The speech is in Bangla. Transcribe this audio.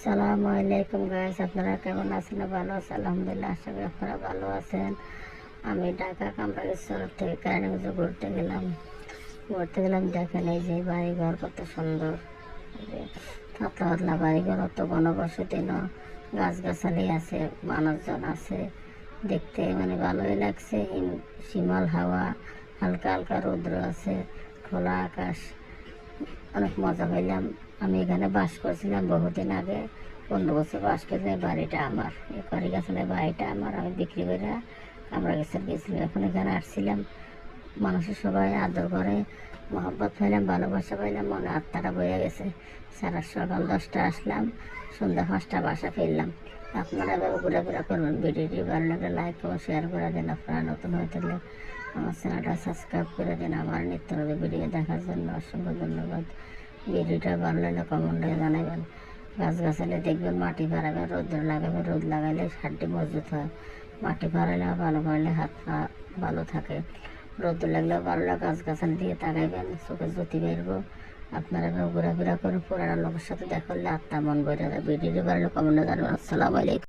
আসসালামু আলাইকুম গাইস, আপনারা কেমন আছেন? ভালো আছেন আলহামদুলিল্লাহ। আশা করি আপনারা ভালো আছেন। আমি ঢাকা কামরাঙ্গীরচর থেকে কেরানীগঞ্জে ঘুরতে গেলাম। দেখেন এই যে বাড়িঘর কত সুন্দর, পাতলা পাতলা বাড়িঘর, অত ঘনবসতি না, গাছগাছালি আছে, মানুষজন আছে, দেখতে মানে ভালোই লাগছে। শিমল হাওয়া, হালকা হালকা রৌদ্র আছে, খোলা আকাশ, অনেক মজা পাইলাম। আমি এখানে বাস করছিলাম বহুদিন আগে, 15 বছর বাস করছিলাম। বাড়িটা আমার, এই করি গাছালে বাড়িটা আমার, আমি বিক্রি করে কামরাঙ্গীরচর গেছিলাম। এখন এখানে আসছিলাম, মানুষের সবাই আদর করে, মহব্বত পাইলাম, ভালোবাসা পাইলাম, মনে আত্মাটা বয়ে গেছে। সারা সকাল 10টা আসলাম, সন্ধ্যা 5টা বাসা ফিরলাম। আপনারা এভাবে ঘোরাফেরা করবেন। ভিডিওটি ভালো লাগলে লাইক ও শেয়ার করে দিন। আপনারা নতুন হয়ে থাকলে আমার চ্যানেলটা সাবস্ক্রাইব করে দিন। আমার নিত্য নতুন ভিডিও দেখার জন্য অসংখ্য ধন্যবাদ। ভিডিওটা ভালো লাগলে কমেন্টে জানাবেন। গাছগাছালি দেখবেন, মাটি ফাড়াবেন, রোদ লাগাবেন। রোদ লাগাইলে হাড্ডি মজবুত হয়, মাটি ফাড়াইলে ভালো ফাড়লে হাত পা ভালো থাকে। রোদ লাগলেও ভালো লাগে। গাছগাছালি দিয়ে তাকাইবেন, চোখে জ্যোতি বেরবো। আপনারা ঘোরাফেরা করে পুরানো লোকের সাথে দেখা করলে আত্মা মন ভরে যায়। ভিডিওটি ভালো লাগলে কমেন্টে জানাবেন। আসসালামু আলাইকুম।